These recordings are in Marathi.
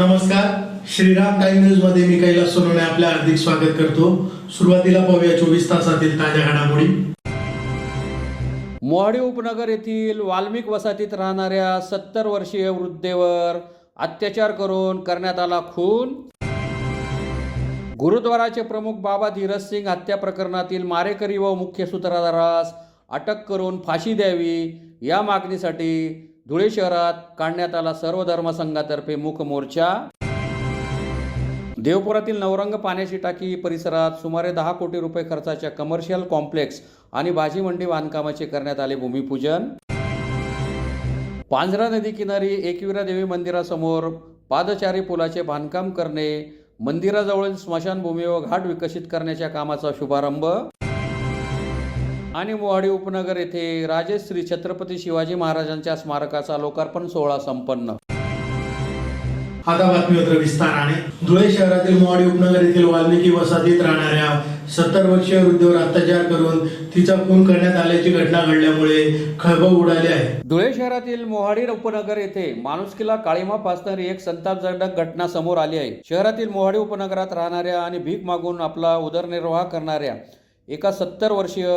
नमस्कार, श्रीराम टाइम न्यूज मध्ये मी कैलास सोनवणे आपले हार्दिक स्वागत करतो। सुरुवातीला पाहूया 24 तासातील ताज्या घडामोडी। मोहाडी उपनगर येथील वाल्मिक वसाहतीत राहणाऱ्या 70 वर्षीय वृद्धेवर अत्याचार करून करण्यात आला खून। गुरुद्वाराचे प्रमुख बाबा धीरज सिंग हत्या प्रकरणातील मारेकरी व मुख्य सूत्रधारास अटक करून फाशी द्यावी या मागणीसाठी धुळे शहरात काढण्यात आला सर्व धर्म संघातर्फे मूक मोर्चा। देवपुरातील नवरंग पाण्याची टाकी परिसरात सुमारे 10 कोटी रुपये खर्चाच्या कमर्शियल कॉम्प्लेक्स आणि भाजी मंडी बांधकामाचे करण्यात आले भूमिपूजन। पांझरा नदी किनारी एकविरा देवी मंदिरासमोर पादचारी पुलाचे बांधकाम करणे, मंदिराजवळील स्मशानभूमी व घाट विकसित करण्याच्या कामाचा शुभारंभ। आणि मोहाडी उपनगर येथे राजे श्री छत्रपती शिवाजी महाराजांच्या स्मारकाचा लोकार्पण सोहळा संपन्न। आता बातमीपत्र विस्ताराने। धुळे शहरातील मोहाडी उपनगर येथील वाल्मिकी वसाहतीत राहणाऱ्या 70 वर्षीय वृद्धेवर अत्याचार करून तिचा खून करण्यात आल्याची घटना घडल्यामुळे खळबळ उडाली आहे। धुळे शहरातील मोहाडी उपनगर येथे माणुसकीला काळीमा फासणारी एक संतापजनक घटना समोर आली आहे। शहरातील मोहाडी उपनगरात राहणाऱ्या आणि भीक मागून आपला उदरनिर्वाह करणाऱ्या एका 70 वर्षीय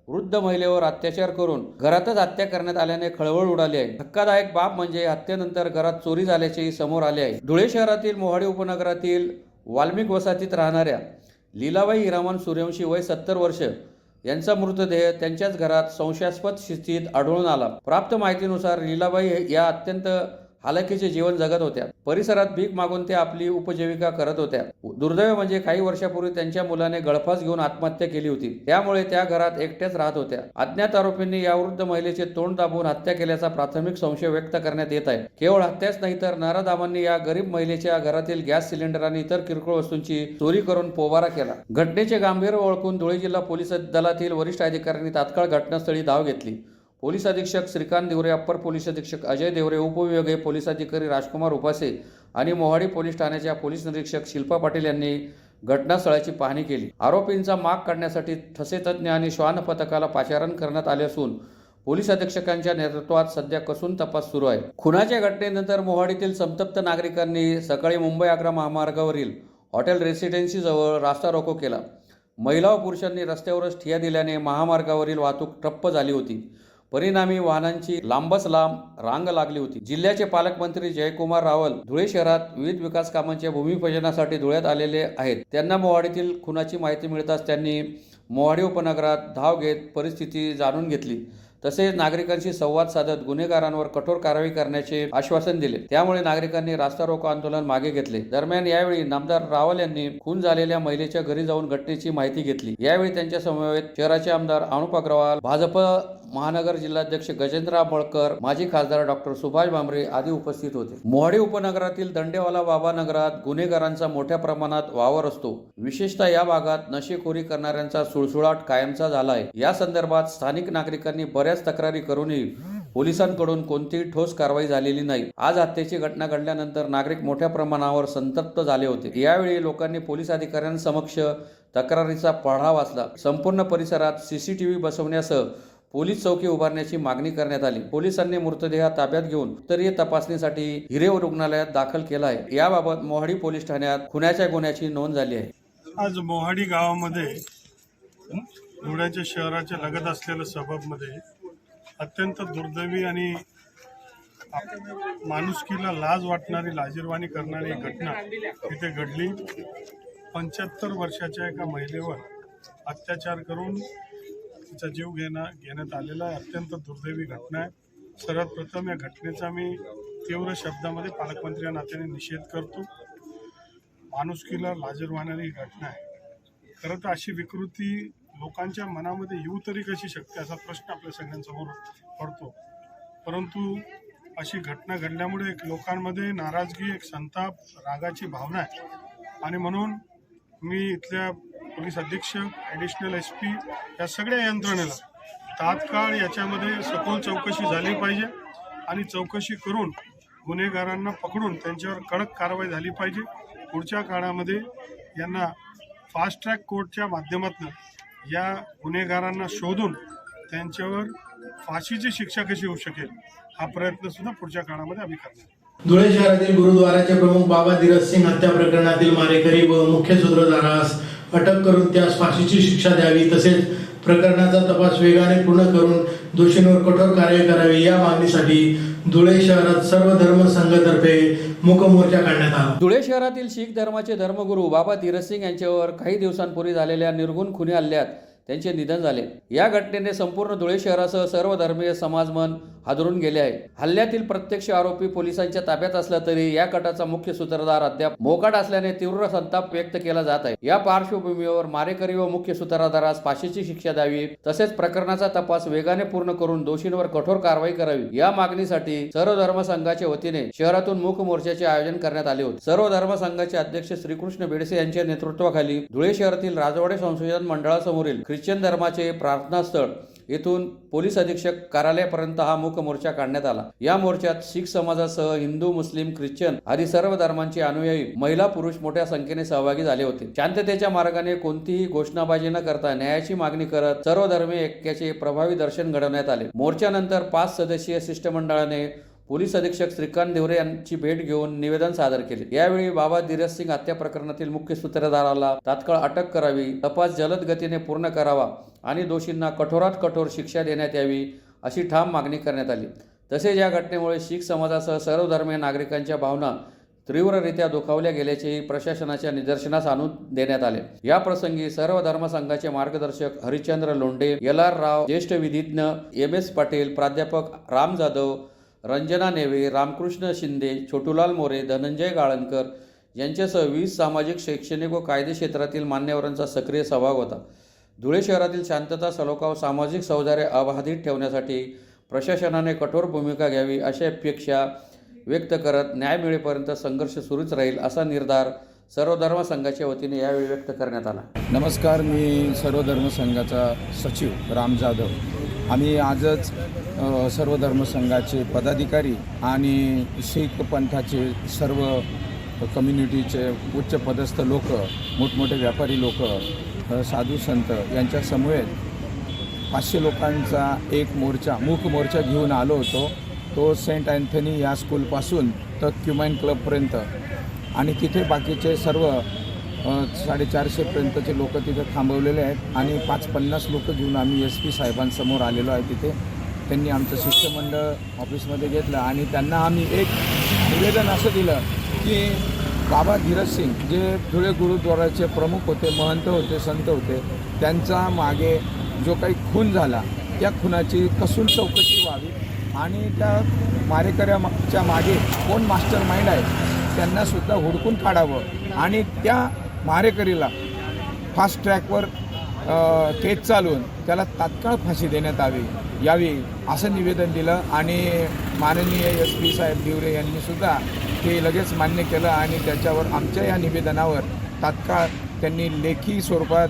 वृद्ध महिलेवर अत्याचार करून घरातच हत्या करण्यात आल्याने खळबळ उडाली आहे। धक्कादायक बाब म्हणजे हत्येनंतर घरात चोरी झाल्याचे समोर आले आहे। धुळे शहरातील मोहाडी उपनगरातील वाल्मिक वसाहतीत राहणाऱ्या लीलाबाई हिरामन सूर्यवंशी वय 70 वर्ष यांचा मृतदेह त्यांच्याच घरात संशयास्पद स्थितीत आढळून आला। प्राप्त माहितीनुसार लीलाबाई या अत्यंत हालाकीचे जीवन जगत होत्या। परिसरात भीक मागून त्या आपली उपजीविका करत होत्या। दुर्दैव म्हणजे काही वर्षापूर्वी त्यांच्या मुलाने गळफास घेऊन आत्महत्या केली होती, त्यामुळे त्या घरात एकट्याच राहत होत्या। अज्ञात आरोपींनी या वृद्ध महिलेचे तोंड दाबून हत्या केल्याचा प्राथमिक संशय व्यक्त करण्यात येत आहे। केवळ हत्याच नाही तर नराधामांनी या गरीब महिलेच्या घरातील गॅस सिलेंडर आणि इतर किरकोळ वस्तूंची चोरी करून पोबारा केला। घटनेचे गांभीर्य ओळखून धुळे जिल्हा पोलीस दलातील वरिष्ठ अधिकाऱ्यांनी तात्काळ घटनास्थळी धाव घेतली। पोलीस अधीक्षक श्रीकांत देवरे, अप्पर पोलीस अधीक्षक अजय देवरे, उपविभागीय पोलीस अधिकारी राजकुमार उपासे आणि मोहाडी पोलीस ठाण्याच्या पोलीस निरीक्षक शिल्पा पाटील यांनी घटनास्थळाची पाहणी केली। आरोपींचा माग काढण्यासाठी ठसे तज्ञ आणि श्वान पथकाला पाचारण करण्यात आले असून पोलीस अधीक्षकांच्या नेतृत्वात सध्या कसून तपास सुरू आहे। खुनाच्या घटनेनंतर मोहाडीतील संतप्त नागरिकांनी सकाळी मुंबई-आग्रा महामार्गावरील हॉटेल रेसिडेन्सी जवळ रास्ता रोको केला। महिला व पुरुषांनी रस्त्यावरच ठिय्या दिल्याने महामार्गावरील वाहतूक ठप्प झाली होती। परिणामी वाहनांची लांबच लांब रांग लागली होती। जिल्ह्याचे पालकमंत्री जयकुमार रावल धुळे शहरात विविध विकास कामांच्या भूमिपूजनासाठी धुळ्यात आलेले आहेत। त्यांना मोहाडीतील खुनाची माहिती मिळताच त्यांनी मोहाडी उपनगरात धाव घेत परिस्थिती जाणून घेतली। तसेच नागरिकांशी संवाद साधत गुन्हेगारांवर कठोर कारवाई करण्याचे आश्वासन दिले। त्यामुळे नागरिकांनी रास्ता रोको आंदोलन मागे घेतले। दरम्यान यावेळी नामदार रावल यांनी खून झालेल्या महिलेच्या घरी जाऊन घटनेची माहिती घेतली। यावेळी त्यांच्या समवेत शहराचे आमदार अनुप अग्रवाल, भाजप महानगर जिल्हाध्यक्ष गजेंद्र आंबळकर, माजी खासदार डॉक्टर सुभाष भामरे आदी उपस्थित होते। मोहाडी उपनगरातील दंडेवाला बाबा नगरात गुन्हेगारांचा मोठ्या प्रमाणात वावर असतो। विशेषतः या भागात नशेखोरी करणाऱ्यांचा सुळसुळाट कायमचा झाला आहे। या संदर्भात स्थानिक नागरिकांनी बऱ्याच तक्रारी करूनही पोलिसांकडून कोणतीही ठोस कारवाई झालेली नाही। आज हत्येची घटना घडल्यानंतर नागरिक मोठ्या प्रमाणावर संतप्त झाले होते। यावेळी लोकांनी पोलीस अधिकाऱ्यांसमक्ष तक्रारीचा पढा वाचला। संपूर्ण परिसरात सीसीटीव्ही बसवण्यासह पोलीस चौकी उभारण्याची मागणी करण्यात आली। पोलिसांनी मृतदेह ताब्यात घेऊन उत्तरीय तपासणीसाठी हिरे रुग्णालयात दाखल केला आहे। याबाबत मोहाडी पोलीस ठाण्यात खुनाच्या गुन्ह्याची नोंद झाली आहे। आज मोहाडी गावामध्ये धुळ्याच्या शहराच्या लगत असलेल्या सबबमध्ये अत्यंत दुर्दैवी आणि माणुसकीला लाज वाटणारी, लाजिरवाणी करणारी घटना इथे घडली। 75 वर्षाच्या एका महिलेवर अत्याचार करून तिचा जीव घेण्यात आलेला आहे। अत्यंत दुर्दैवी घटना आहे। सर्वात प्रथम या घटनेचा मी तीव्र शब्दामध्ये पालकमंत्री या नात्याने निषेध करतो। माणुसकीला लाजिरवाणारी घटना आहे। खरं तर अशी विकृती लोकांच्या मनामध्ये येऊ तरी कशी शकते असा प्रश्न आपल्या सगळ्यांसमोर पडतो। परंतु अशी घटना घडल्यामुळे एक लोकांमध्ये नाराजगी, एक संताप, रागाची भावना आहे आणि म्हणून मी इथल्या पोलीस अधीक्षक, ॲडिशनल SP या सगळ्या यंत्रणेला तात्काळ याच्यामध्ये सखोल चौकशी झाली पाहिजे आणि चौकशी करून गुन्हेगारांना पकडून त्यांच्यावर कडक कारवाई झाली पाहिजे। पुढच्या काळामध्ये यांना फास्ट ट्रॅक कोर्टच्या माध्यमातून या गुन्हेगारांना शोधून त्यांच्यावर फाशीची शिक्षा कशी होऊ शकेल हा प्रयत्न सुद्धा पुढच्या काळामध्ये आम्ही करणार। धुळे शहरातील गुरुद्वाराचे प्रमुख बाबा धीरज सिंग हत्या प्रकरणातील मारेकरी व मुख्य सूत्रधारास अटक करून त्यास फाशीची शिक्षा द्यावी तसेच प्रकरणाचा तपास वेगाने पूर्ण करून दोषींवर कठोर कारवाई करावी या मागणीसाठी धुळे शहरात सर्व धर्म संघातर्फे मूक मोर्चा काढण्यात आला. धुळे शहरातील शीख धर्माचे धर्मगुरू बाबा धीरज सिंग यांच्यावर काही दिवसांपूर्वी झालेल्या निर्गुण खुनी हल्ल्यात त्यांचे निधन झाले. या घटनेने संपूर्ण धुळे शहरासह सर्व धर्मीय समाजमन हादरून गेले आहे. हल्ल्यातील प्रत्यक्ष आरोपी पोलिसांच्या ताब्यात असला तरी या कटाचा मुख्य सूत्रधार अद्याप मोकाट असल्याने तीव्र संताप व्यक्त केला जात आहे. या पार्श्वभूमीवर मारेकरी व मुख्य सूत्रधारास फाशीची शिक्षा द्यावी तसेच प्रकरणाचा तपास वेगाने पूर्ण करून दोषींवर कठोर कारवाई करावी या मागणीसाठी सर्व धर्म संघाच्या वतीने शहरातून मूक मोर्चाचे आयोजन करण्यात आले होते. सर्व धर्म संघाचे अध्यक्ष श्रीकृष्ण बेडसे यांच्या नेतृत्वाखाली धुळे शहरातील राजवाडे संशोधन मंडळासमोरील ख्रिश्चन धर्माचे प्रार्थनास्थळ येथून पोलीस अधीक्षक कार्यालयापर्यंत हा मूक मोर्चा काढण्यात आला. या मोर्चात शीख समाजासह हिंदू, मुस्लिम, ख्रिश्चन आदी सर्व धर्मांचे अनुयायी, महिला, पुरुष मोठ्या संख्येने सहभागी झाले होते. शांततेच्या मार्गाने कोणतीही घोषणाबाजी न करता न्यायाची मागणी करत सर्व धर्मीय ऐक्याचे प्रभावी दर्शन घडवण्यात आले. मोर्चानंतर 5 सदस्यीय शिष्टमंडळाने पोलीस अधीक्षक श्रीकांत देवरे यांची भेट घेऊन निवेदन सादर केले. यावेळी बाबा धीरज सिंग हत्या प्रकरणातील मुख्य सूत्रधाराला तात्काळ अटक करावी, तपास जलद गतीने पूर्ण करावा आणि दोषींना कठोरात कठोर शिक्षा देण्यात यावी अशी ठाम मागणी करण्यात आली. तसेच या घटनेमुळे शीख समाजासह सर्व धर्मीय नागरिकांच्या भावना तीव्ररित्या दुखावल्या गेल्याचेही प्रशासनाच्या निदर्शनास आणून देण्यात आले. या प्रसंगी सर्व धर्मसंघाचे मार्गदर्शक हरिश्चंद्र लोंढे, LR राव, ज्येष्ठ विधिज्ञ MS पाटील, प्राध्यापक राम जाधव, रंजना नेवे, रामकृष्ण शिंदे, छोटूलाल मोरे, धनंजय गाळणकर यांच्यासह 20 सामाजिक, शैक्षणिक व कायदे क्षेत्रातील मान्यवरांचा सक्रिय सहभाग होता. धुळे शहरातील शांतता, सलोखा व सामाजिक सौहार्द अबाधित ठेवण्यासाठी प्रशासनाने कठोर भूमिका घ्यावी अशी अपेक्षा व्यक्त करत न्याय मिळेपर्यंत संघर्ष सुरूच राहील असा निर्धार सर्व धर्म संघाच्या वतीने यावेळी व्यक्त करण्यात आला. नमस्कार, मी सर्व धर्म संघाचा सचिव राम जाधव. आम्ही आजच सर्व धर्म संघाचे पदाधिकारी आणि शीख पंथाचे सर्व कम्युनिटीचे उच्च पदस्थ लोक, मोठमोठे व्यापारी लोक, साधू संत यांच्या समवेत 500 लोकांचा एक मोर्चा, मूक मोर्चा घेऊन आलो होतो. तो सेंट अँथनी या स्कूलपासून तर क्युमाइन क्लबपर्यंत आणि तिथे बाकीचे सर्व 450पर्यंतचे लोक तिथे थांबवलेले आहेत आणि 50 लोक घेऊन आम्ही SP साहेबांसमोर आलेलो आहे. तिथे त्यांनी आमचं शिष्टमंडळ ऑफिसमध्ये घेतलं आणि त्यांना आम्ही एक निवेदन असं दिलं की बाबा धीरज सिंग जे धुळे गुरुद्वाराचे प्रमुख होते, महंत होते, संत होते, त्यांचा मागे जो काही खून झाला त्या खुनाची कसून चौकशी व्हावी आणि त्या मारेकऱ्याच्या मागे कोण मास्टर माइंड आहे त्यांनासुद्धा हुडकून काढावं आणि त्या मारेकरीला फास्ट ट्रॅकवर केस चालवून त्याला तात्काळ फाशी देण्यात यावी असं निवेदन दिलं आणि माननीय SP साहेब देवरे यांनीसुद्धा ते लगेच मान्य केलं आणि त्याच्यावर आमच्या या निवेदनावर तात्काळ त्यांनी लेखी स्वरूपात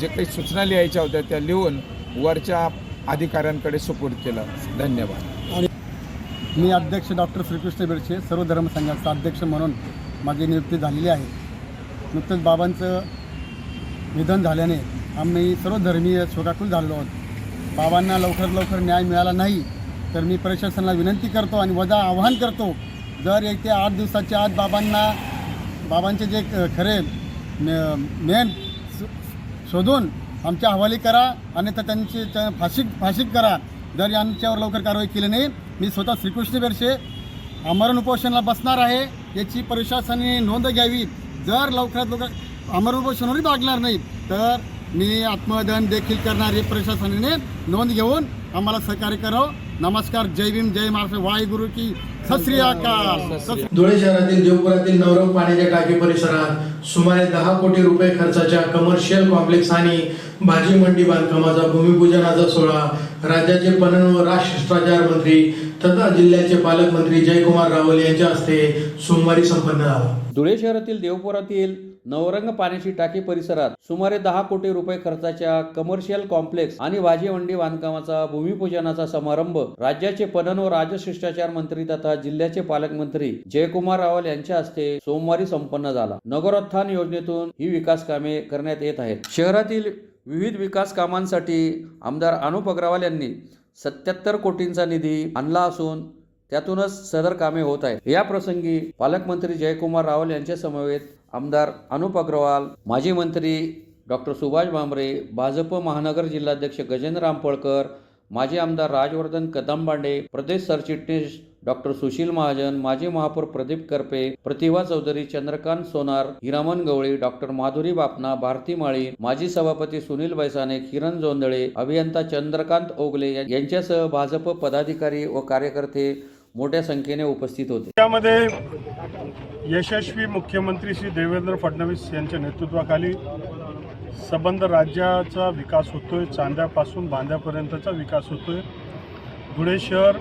जे काही सूचना लिहायच्या होत्या त्या लिहून वरच्या अधिकाऱ्यांकडे सुपूर्द केलं. धन्यवाद. आणि मी अध्यक्ष डॉक्टर श्रीकृष्ण बेडसे, सर्व धर्म संघाचा अध्यक्ष म्हणून माझी नियुक्ती झालेली आहे. नुकतंच बाबांचं निधन झाल्याने आम्ही सर्व धर्मीय शोकाकुल झालेलो आहोत. बाबांना लवकर न्याय मिळाला नाही तर मी प्रशासनाला विनंती करतो आणि वजा आवाहन करतो, जर 1 ते 8 दिवसाच्या आत बाबांचे जे खरे मेन शोधून आमच्या हवाली करा आणि तर त्यांची फाशी करा. जर यांच्यावर लवकर कारवाई केली नाही मी स्वतः श्रीकृष्ण बेडसे आमरण उपोषणाला बसणार आहे याची प्रशासनाने नोंद घ्यावी. जर लवकरात लवकर आमरण उपोषणावरही भागणार नाही तर मी आत्मदहन देखील करणारी प्रशासनाने नोंद घेऊन आम्हाला सहकार्य करावं. नमस्कार. जय भीम, जय महाराष्ट्र. वाहेगुरु की सत श्री अकाल. धुळे शहरातील देवपुरातील नवरंग पाण्याच्या टाकी परिसरात सुमारे 10 कोटी रुपये खर्चाच्या कमर्शियल कॉम्प्लेक्स आणि भाजी मंडी बांधकामाचा भूमिपूजनाचा सोहळा राज्याचे पणन व राजशिष्टाचार मंत्री तथा जिल्ह्याचे पालकमंत्री जयकुमार रावल यांच्या हस्ते सोमवारी संपन्न झाला. धुळे शहरातील देवपुरातील नवरंग पाण्याची टाकी परिसरात सुमारे 10 कोटी रुपये खर्चाच्या कमर्शियल कॉम्प्लेक्स आणि भाजी मंडी बांधकामाचा भूमिपूजनाचा समारंभ राज्याचे पणन व राजशिष्टाचार मंत्री तथा जिल्ह्याचे पालकमंत्री जयकुमार रावल यांच्या हस्ते सोमवारी संपन्न झाला. नगरोत्थान योजनेतून ही विकास कामे करण्यात येत आहेत. शहरातील विविध विकास कामांसाठी आमदार अनुप अग्रवाल यांनी 77 कोटींचा निधी आणला असून त्यातूनच सदर कामे होत आहेत। या प्रसंगी पालकमंत्री जयकुमार रावल यांच्या समवेत आमदार अनुप अग्रवाल, माजी मंत्री डॉक्टर सुभाष भामरे, भाजप महानगर जिल्हाध्यक्ष गजेंद्र रामपळकर, माजी आमदार राजवर्धन कदमबांडे, प्रदेश सरचिटणीस डॉक्टर सुशील महाजन, माजी महापौर प्रदीप करपे, प्रतिभा चौधरी, चंद्रकांत सोनार, हिरामन गवळी, डॉक्टर माधुरी बापना, भारती माळी, माजी सभापती सुनील बैसाने, किरण जोंधळे, अभियंता चंद्रकांत ओगले यांच्यासह भाजप पदाधिकारी व कार्यकर्ते मोठ्या संख्येने उपस्थित होते। त्यामध्ये यशस्वी मुख्यमंत्री श्री देवेंद्र फडणवीस यांच्या नेतृत्वाखाली संबंध राज्याचा विकास होतोय, चांद्यापासून बांद्यापर्यंतचा विकास होतोय। धुळे शहर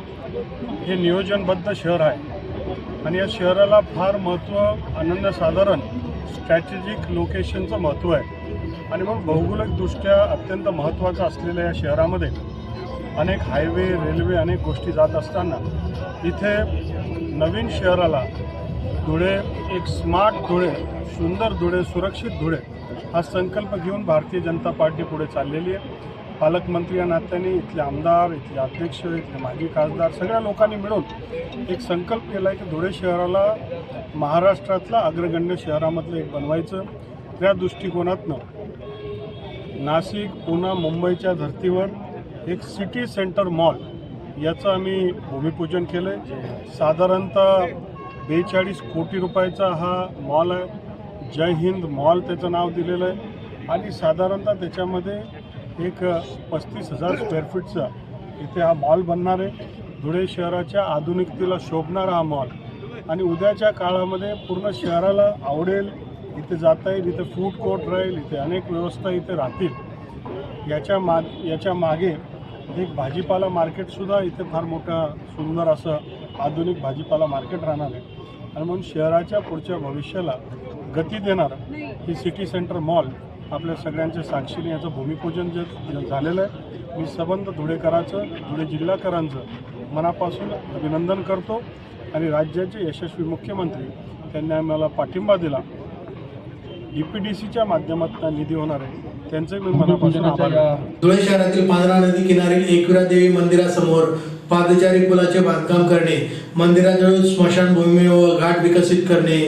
हे नियोजनबद्ध शहर आहे आणि या शहराला फार महत्त्व, अनन्यसाधारण स्ट्रॅटेजिक लोकेशनचं महत्त्व आहे आणि मग भौगोलिकदृष्ट्या अत्यंत महत्त्वाचं असलेल्या या शहरामध्ये अनेक हायवे, रेल्वे, अनेक गोष्टी जात असताना इथे नवीन शहराला धुळे, एक स्मार्ट धुळे, सुंदर धुळे, सुरक्षित धुळे हा संकल्प घेऊन भारतीय जनता पार्टी पुढे चाललेली आहे। पालकमंत्री या नात्याने इथले आमदार, इथले अध्यक्ष, इथले माजी खासदार सगळ्या लोकांनी मिळून एक संकल्प केला आहे की धुळे शहराला महाराष्ट्रातला अग्रगण्य शहरामधलं एक बनवायचं। त्या दृष्टिकोनातनं नाशिक, पुणे, मुंबईच्या धर्तीवर एक सिटी सेंटर मॉल याचं आम्ही भूमिपूजन केलं आहे। साधारणतः 42 कोटी रुपयाचा हा मॉल आहे। जय हिंद मॉल त्याचं नाव दिलेलं आहे आणि साधारणतः त्याच्यामध्ये एक 35,000 स्क्वेअर फीटचा इथे हा मॉल बनणार आहे। धुळे शहराच्या आधुनिकतेला शोभणारा हा मॉल आणि उद्याच्या काळामध्ये पूर्ण शहराला आवडेल, इथे जाता येईल, इथे फूड कोर्ट राहील, इथे अनेक व्यवस्था इथे राहतील। याच्या मागे एक भाजीपाला मार्केटसुद्धा इथे फार मोठा सुंदर असं आधुनिक भाजीपाला मार्केट राहणार आहे आणि म्हणून शहराच्या पुढच्या भविष्याला गती देणारं ही सिटी सेंटर मॉल आपल्या सगळ्यांच्या साक्षीने याचं भूमिपूजन जे झालेलं आहे। मी संबंध धुळेकरांचं, धुळे जिल्हाकरांचं मनापासून अभिनंदन करतो आणि राज्याचे यशस्वी मुख्यमंत्री त्यांनी आम्हाला पाठिंबा दिला, DPDCच्या माध्यमातून निधी होणार आहे, त्यांचे मी मनापासून आभार मानतो। धुळे शहरातील पांढरा नदी किनारील एकविरा देवी मंदिरासमोर पादचारी पुलाचे बांधकाम करणे, मंदिराजवळ स्मशानभूमी व घाट विकसित करणे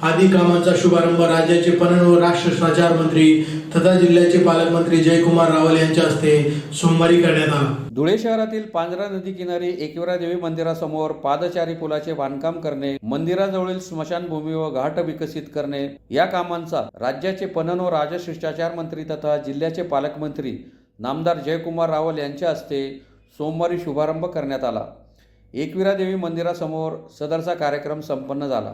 आदी कामांचा शुभारंभ राज्याचे पणन व राष्ट्र संचार मंत्री तथा जिल्ह्याचे पालकमंत्री जयकुमार रावल यांच्या हस्ते सोमवारी करण्यात आला। धुळे शहरातील पांढरा नदी किनारी एकविरा देवी मंदिरासमोर पादचारी पुलाचे बांधकाम करणे, मंदिराजवळील स्मशानभूमी व घाट विकसित करणे या कामांचा राज्याचे पणन व राजशिष्टाचार मंत्री तथा जिल्ह्याचे पालकमंत्री नामदार जयकुमार रावल यांच्या हस्ते सोमवारी शुभारंभ करण्यात आला। एकविरा देवी मंदिरासमोर सदरचा कार्यक्रम संपन्न झाला।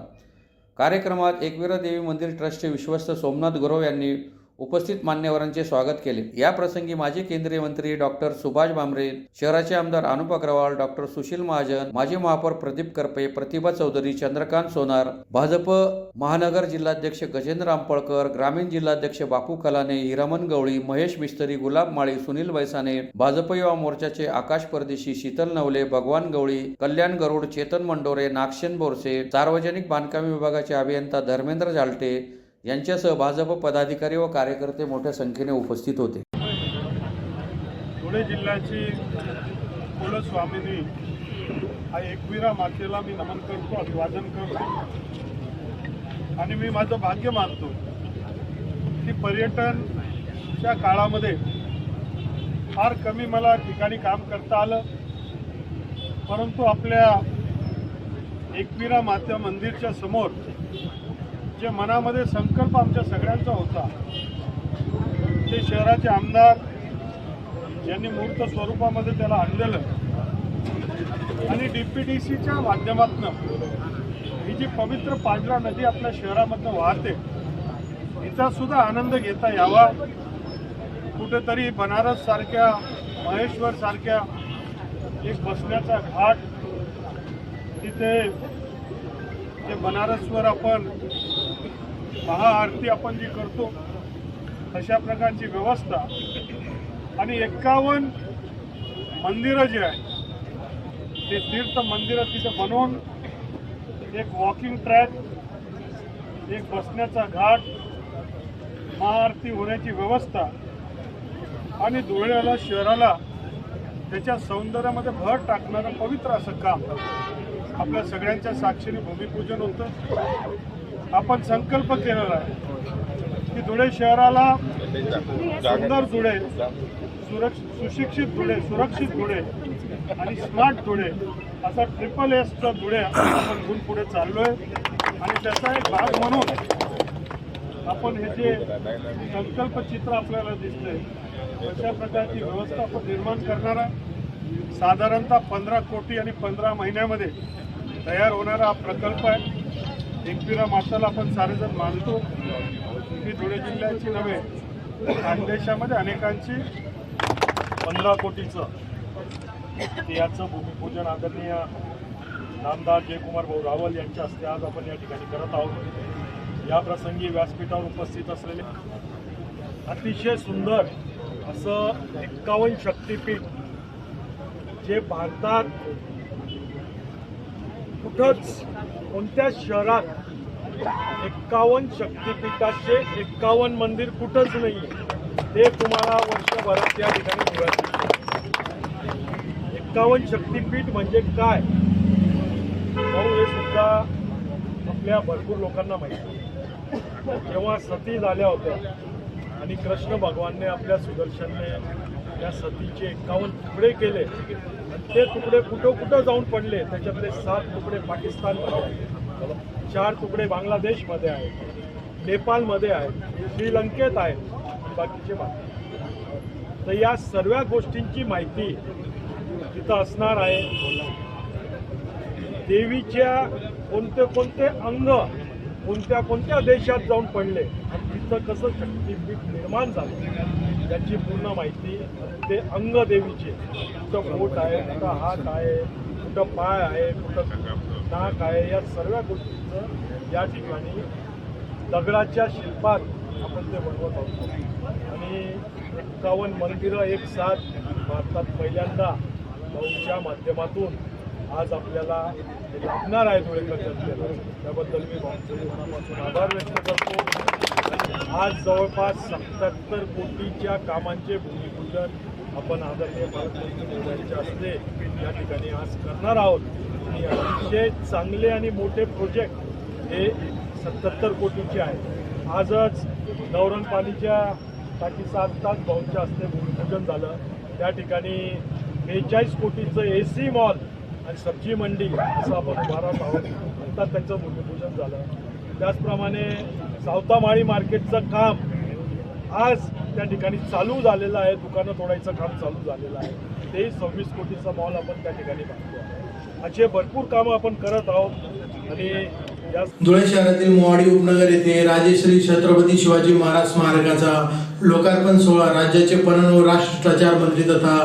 कार्यक्रमात एकविरा देवी मंदिर ट्रस्टचे विश्वस्त सोमनाथ गुरव यांनी उपस्थित मान्यवरांचे स्वागत केले। या प्रसंगी माजी केंद्रीय मंत्री डॉक्टर सुभाष भामरे, शहराचे आमदार अनुप अग्रवाल, डॉक्टर सुशील महाजन, माजी महापौर प्रदीप करपे, प्रतिभा चौधरी, चंद्रकांत सोनार, भाजप महानगर जिल्हाध्यक्ष गजेंद्र रामपळकर, ग्रामीण जिल्हाध्यक्ष बापू कलाने, हिरामन गवळी, महेश मिस्त्री, गुलाब माळी, सुनील बैसाने, भाजप युवा मोर्चाचे आकाश परदेशी, शीतल नवले, भगवान गवळी, कल्याण गरुड, चेतन मंडोरे, नागसेन बोरसे, सार्वजनिक बांधकाम विभागाचे अभियंता धर्मेंद्र जालटे यांच्यासह भाजप पदाधिकारी व कार्यकर्ते मोठ्या संख्येने उपस्थित होते। धुळे जिल्ह्याची कुलस्वामिनी हा एकविरा मातेला मी नमन करतो, अभिवादन करतो आणि मी माझं भाग्य मानतो की पर्यटनच्या काळामध्ये फार कमी मला ठिकाणी काम करता आलं, परंतु आपल्या एकविरा माता मंदिरच्या समोर जे मनामध्ये संकल्प आमच्या सगळ्यांचा होता ते शहराचे आमदार यांनी मूर्त स्वरूपामध्ये त्याला आणलेलं आणि DPDCच्या माध्यमातून ही जी पवित्र पांढरा नदी आपल्या शहरामधनं वाहते हिचा सुद्धा आनंद घेता यावा। कुठेतरी बनारस सारख्या, महेश्वर सारख्या एक बसण्याचा घाट, तिथे ते बनारसवर आपण महाआरती आपण जी करतो अशा प्रकारची व्यवस्था आणि 51 मंदिरं जी आहेत ते तीर्थ मंदिरं तिथे बनवून एक वॉकिंग ट्रॅक, एक बसण्याचा घाट, महाआरती होण्याची व्यवस्था आणि धुळ्याला शहराला त्याच्या सौंदर्यामध्ये भर टाकणारं पवित्र असं काम आपल्या सगळ्यांच्या साक्षीने भूमिपूजन होतं. आपण संकल्प केलेला आहे की धुळे शहराला सुंदर धुळे, सुशिक्षित धुळे, सुरक्षित धुळे आणि स्मार्ट धुळे असा SSSचा धुळे आपण घेऊन पुढे चाललोय. आणि त्याचा एक भाग म्हणून आपण हे जे संकल्पचित्र आपल्याला दिसतंय अशा प्रकारची व्यवस्था आपण निर्माण करणार आहे. साधारणतः 15 कोटी आणि 15 महिन्यामध्ये तयार होणारा हा प्रकल्प आहे. एकविरा माताला आपण सारेजण मानतो की धुळे जिल्ह्याची नव्हे खानदेशामध्ये अनेकांची 15 कोटीचं याचं भूमिपूजन आदरणीय नामदार जयकुमार भाऊ रावल यांच्या हस्ते आज आपण या ठिकाणी करत आहोत. या प्रसंगी व्यासपीठावर उपस्थित असलेले अतिशय सुंदर असं 51 शक्तिपीठ जे भारतात कुठंच कोणत्या शहरात 51 शक्तिपीठाचे 51 मंदिर कुठंच नाही. ते तुम्हाला वर्षभरात या ठिकाणी मिळाले. 51 शक्तिपीठ म्हणजे काय भाऊ हे सुद्धा आपल्या भरपूर लोकांना माहिती. जेव्हा सती झाल्या होत्या आणि कृष्ण भगवानने आपल्या सुदर्शनने त्या सतीचे 51 तुकडे केले आणि ते तुकडे कुठं जाऊन पडले. त्याच्यातले 7 तुकडे पाकिस्तानमध्ये आहेत, 4 तुकडे बांगलादेशमध्ये आहेत, नेपाळमध्ये आहेत, श्रीलंकेत आहेत, बाकीचे बाकी. तर या सर्व गोष्टींची माहिती तिथं असणार आहे. देवीच्या कोणते कोणते अंग कोणत्या देशात जाऊन पडले आणि तिथं कसं शक्तिपीठ निर्माण झालं याची पूर्ण माहिती. ते अंग देवीचे कुठं पोट आहे, कुठं हात आहे, कुठं पाय आहे, कुठं नाक आहे, या सर्व गोष्टींचं या ठिकाणी दगडाच्या शिल्पात आपण ते बनवत आहोत. आणि 51 मंदिरं एक साथ भारतात पहिल्यांदा भाऊच्या माध्यमातून आज आपल्याला हे लाभणार आहे धुळेकर जनतेला. त्याबद्दल मी भाऊंचे मनापासून आभार व्यक्त करतो. आज जवळपास 77 कोटीच्या कामांचे भूमिपूजन आपण आदरणीय पालकमंत्री मोदयांच्या हस्ते या ठिकाणी आज करणार आहोत. आणि अतिशय चांगले आणि मोठे प्रोजेक्ट हे 77 कोटीचे आहेत. आजच गौरण पाणीच्या टाकीचं आत्ताच भाऊंच्या हस्ते भूमिपूजन झालं. त्या ठिकाणी 42 कोटीचं AC मॉल आणि सब्जी मंडी असं आपण उभारत आहोत. आता त्यांचं भूमिपूजन झालं. त्याचप्रमाणे सावतामाळी मार्केटचं काम आज त्या ठिकाणी चालू झालेलं आहे. दुकानं तोडायचं काम चालू झालेलं आहे. तेही 26 कोटीचा मॉल आपण त्या ठिकाणी बांधतो आहे. असे भरपूर कामं आपण करत आहोत. आणि धुळे शहरातील मोहाडी उपनगर येथे राजश्री छत्रपती शिवाजी महाराज स्मारकाचा लोकार्पण सोहळा राज्याचे पणन व राष्ट्रप्रचार मंत्री तथा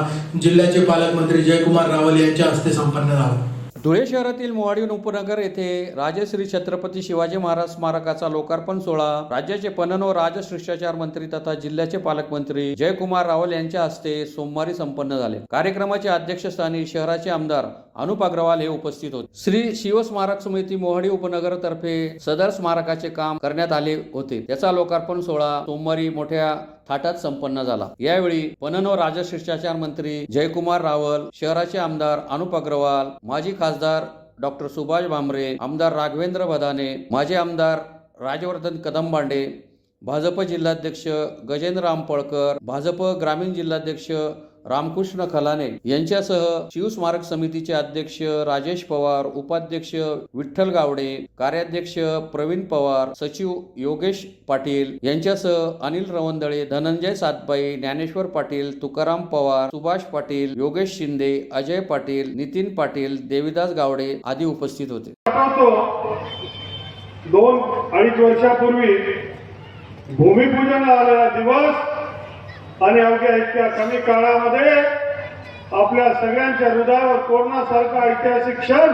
जिल्ह्याचे पालकमंत्री जयकुमार रावल यांच्या हस्ते संपन्न झाला. धुळे शहरातील मोहाडी उपनगर येथे राजश्री छत्रपती शिवाजी महाराज स्मारकाचा लोकार्पण सोहळा राज्याचे पणन व राजशिष्टाचार मंत्री तथा जिल्ह्याचे पालकमंत्री जयकुमार रावल यांच्या हस्ते सोमवारी संपन्न झाले. कार्यक्रमाचे अध्यक्षस्थानी शहराचे आमदार अनुप अग्रवाल हे उपस्थित होते. श्री शिवस्मारक समिती मोहाडी उपनगर तर्फे सदर स्मारकाचे काम करण्यात आले होते. त्याचा लोकार्पण सोहळा सोमवारी मोठ्या थाटात संपन्न झाला. यावेळी पणन व राजशिष्टाचार मंत्री जयकुमार रावल, शहराचे आमदार अनुप अग्रवाल, माजी खासदार डॉक्टर सुभाष भामरे, आमदार राघवेंद्र भदाने, माजी आमदार राजवर्धन कदमबांडे, भाजप जिल्हाध्यक्ष गजेंद्र आंपळकर, भाजप ग्रामीण जिल्हाध्यक्ष रामकृष्ण खलाने यांच्यासह शिवस्मारक समितीचे अध्यक्ष राजेश पवार, उपाध्यक्ष विठ्ठल गावडे, कार्याध्यक्ष प्रवीण पवार, सचिव योगेश पाटील यांच्यासह अनिल रवंदळे, धनंजय सातबाई, ज्ञानेश्वर पाटील, तुकाराम पवार, सुभाष पाटील, योगेश शिंदे, अजय पाटील, नितीन पाटील, देविदास गावडे आदी उपस्थित होते. 2-2.5 वर्षापूर्वी भूमिपूजनाला आलेला दिवस आणि अवघ्या इतक्या कमी काळामध्ये आपल्या सगळ्यांच्या हृदयावर कोरोनासारखा ऐतिहासिक क्षण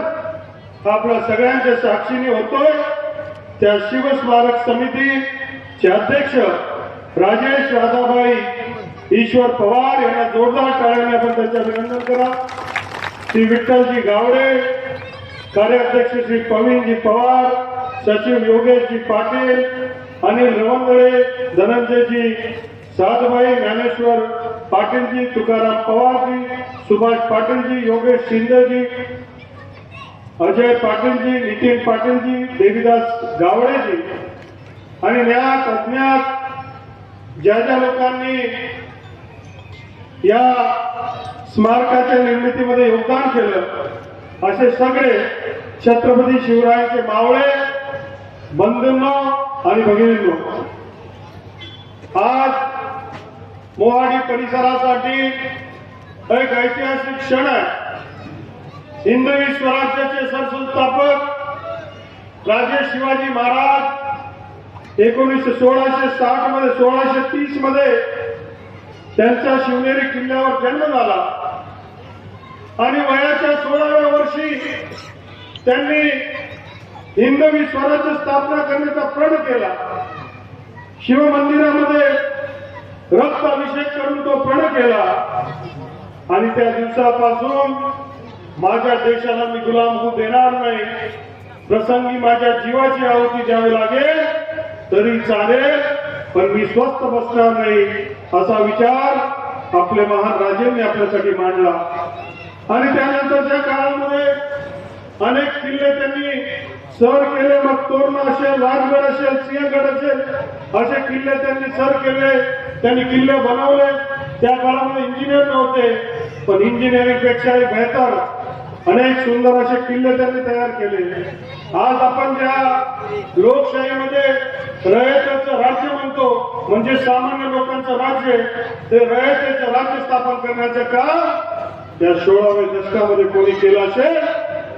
आपल्या सगळ्यांच्या साक्षीने होतोय. त्या शिवस्मारक समितीचे अध्यक्ष राजेश राधाबाई ईश्वर पवार यांना जोरदार टाळ्यांनी आपण त्यांचे अभिनंदन करा. श्री विठ्ठलजी गावडे, कार्याध्यक्ष श्री प्रवीणजी पवार, सचिव योगेशजी पाटील, अनिल रवंदळे, धनंजयजी सातबाई, ज्ञानेश्वर पाटीलजी, तुकाराम पवारजी, सुभाष पाटीलजी, योगेश शिंदेजी, अजय पाटीलजी, नितीन पाटीलजी, देवीदास गावडेजी आणि ज्ञात अज्ञात ज्या ज्या लोकांनी या स्मारकाच्या निर्मितीमध्ये योगदान केलं असे सगळे छत्रपती शिवरायांचे मावळे बंधूंनो आणि भगिनींनो, आज मोहाडी परिसरासाठी एक ऐतिहासिक क्षण आहे. हिंदवी स्वराज्याचे सरसंस्थापक राजे शिवाजी महाराज 1660 मध्ये 1630 मध्ये त्यांच्या शिवनेरी किल्ल्यावर जन्म झाला आणि वयाच्या 16व्या वर्षी त्यांनी हिंदवी स्वराज्य स्थापना करण्याचा प्रण केला. शिवमंदिरामध्ये रक्त अभिषेक करून तो प्रण केला आणि त्या दिवसापासून माझ्या देशाला मी गुलाम होऊ देणार नाही, प्रसंगी माझ्या जीवाची आहुती द्यावी लागेल तरी चालेल, पण मी स्वस्थ बसणार नाही असा विचार आपल्या महान राजेंनी आपल्यासाठी मांडला. आणि त्यानंतरच्या काळामध्ये अनेक किल्ले त्यांनी सर केले. मग तोरणा असेल, राजगड असेल, सिंहगड असेल असे किल्ले त्यांनी सर केले. त्यांनी किल्ले बनवले. त्या काळामध्ये इंजिनियर नव्हते, पण इंजिनिअरिंग पेक्षाही बेहतर अनेक सुंदर असे किल्ले त्यांनी तयार केले. आज आपण ज्या लोकशाहीमध्ये रयतेचं राज्य म्हणतो, म्हणजे सामान्य लोकांचं राज्य, ते रयतेचं राज्य स्थापन करण्याचं काम या 16व्या दशकामध्ये कोणी केलं असेल,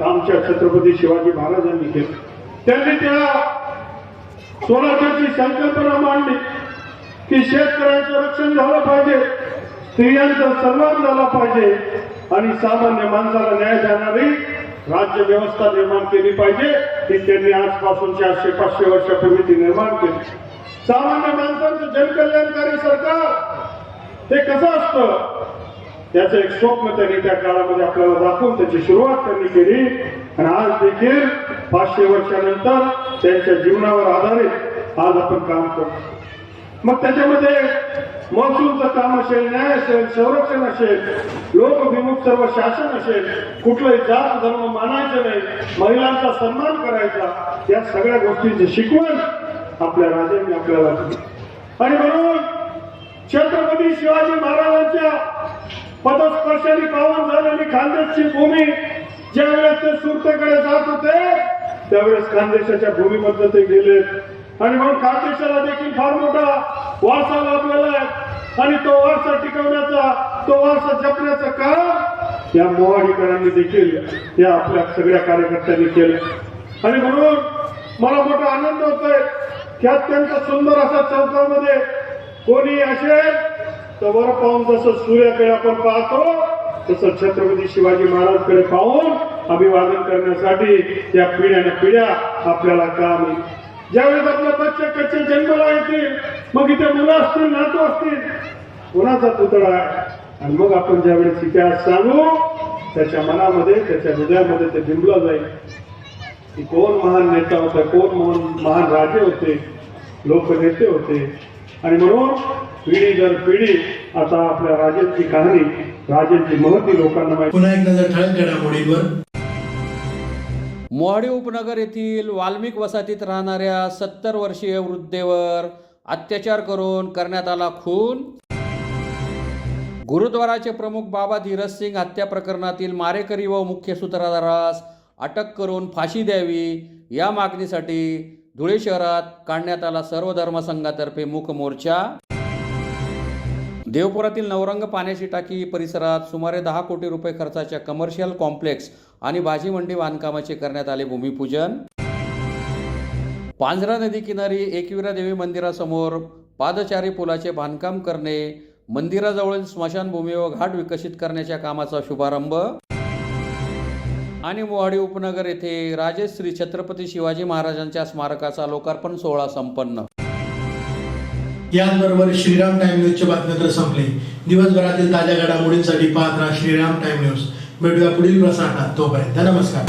आमच्या छत्रपती शिवाजी महाराजांनी केलं. त्यांनी त्या स्वराज्याची संकल्पना मांडली की शेतकऱ्यांचं रक्षण झालं पाहिजे, स्त्रियांचा सन्मान झाला पाहिजे आणि सामान्य माणसाला न्याय देणारी राज्य व्यवस्था निर्माण केली पाहिजे. ती त्यांनी आजपासून 400-500 वर्षापूर्वी ती निर्माण केली. सामान्य माणसांचं जनकल्याणकारी सरकार हे कसं असतं त्याचं एक स्वप्न त्यांनी त्या काळामध्ये आपल्याला दाखवून त्याची सुरुवात त्यांनी केली. आणि आज देखील 500 वर्षानंतर त्यांच्या जीवनावर आधारित आज आपण काम करतो. मग त्याच्यामध्ये महसूलचं काम असेल, न्याय असेल, संरक्षण असेल, लोकभिमुख सर्व शासन असेल, कुठलाही जात धर्म मानायचं नाही, महिलांचा सन्मान करायचा, या सगळ्या गोष्टींची शिकवण आपल्या राजांनी आपल्याला दिली. आणि म्हणून छत्रपती शिवाजी महाराजांच्या पदस्पर्शाने पावन झालेली खानदेशची भूमी ज्यावेळेस ते सुरतेकडे जात होते त्यावेळेस खानदेशाच्या भूमीमध्ये ते गेले. आणि म्हणून खानदेशाला देखील फार मोठा वारसा लाभलेला आहे आणि तो वारसा टिकवण्याचा, तो वारसा जपण्याचं काम या मोवाडीकरांनी देखील या आपल्या सगळ्या कार्यकर्त्यांनी केलं. आणि म्हणून मला मोठा आनंद होतोय की अत्यंत सुंदर असा चौकामध्ये कोणी असेल तर वर पाहून जसं सूर्याकडे आपण पाहतो तसं छत्रपती शिवाजी महाराजकडे पाहून अभिवादन करण्यासाठी या पिढ्याने पिढ्या आपल्याला काम येईल. ज्यावेळेस आपले बच्चे कच्चे जन्माला येतील, मग इथे मुलं असतील, नातू असतील, कोणाचा पुतळा आहे, आणि मग आपण ज्यावेळेस इतिहास सांगू त्याच्या मनामध्ये, त्याच्या हृदयामध्ये ते बिंबलं जाईल की कोण महान नेता होता, कोण महान राजे होते, लोकनेते होते. आणि म्हणून पिढी दर पिढी आता आपल्या राजांची कहाणी, राजांची महती लोकांना माहिती. पुन्हा एक नजर ठळक घडामोडींवर. मोहाडी उपनगर येथील वाल्मिक वसाहतीत राहणाऱ्या 70 वर्षीय वृद्धेवर अत्याचार करून करण्यात आला खून. गुरुद्वाराचे प्रमुख बाबा धीरज सिंग हत्या प्रकरणातील मारेकरी व मुख्य सूत्रधारास अटक करून फाशी द्यावी या मागणीसाठी धुळे शहरात काढण्यात आला सर्व धर्म संघातर्फे मूक मोर्चा. देवपुरातील नवरंग पाण्याची टाकी परिसरात सुमारे 10 कोटी रुपये खर्चाच्या कमर्शियल कॉम्प्लेक्स आणि भाजी मंडी बांधकामाचे करण्यात आले भूमिपूजन. पांझरा नदी किनारी एकविरा देवी मंदिरासमोर पादचारी पुलाचे बांधकाम करणे, मंदिराजवळील स्मशानभूमी व घाट विकसित करण्याच्या कामाचा शुभारंभ. आणि मोहाडी उपनगर येथे राजे श्री छत्रपती शिवाजी महाराजांच्या स्मारकाचा लोकार्पण सोहळा संपन्न. याचबरोबर श्रीराम टाइम न्यूजचे बातमीपत्र संपले. दिवसभरातील ताज्या घडामोडींसाठी पाहत राहा श्रीराम टाइम न्यूज. भेटूया पुढील प्रसारणात. तोपर्यंत नमस्कार.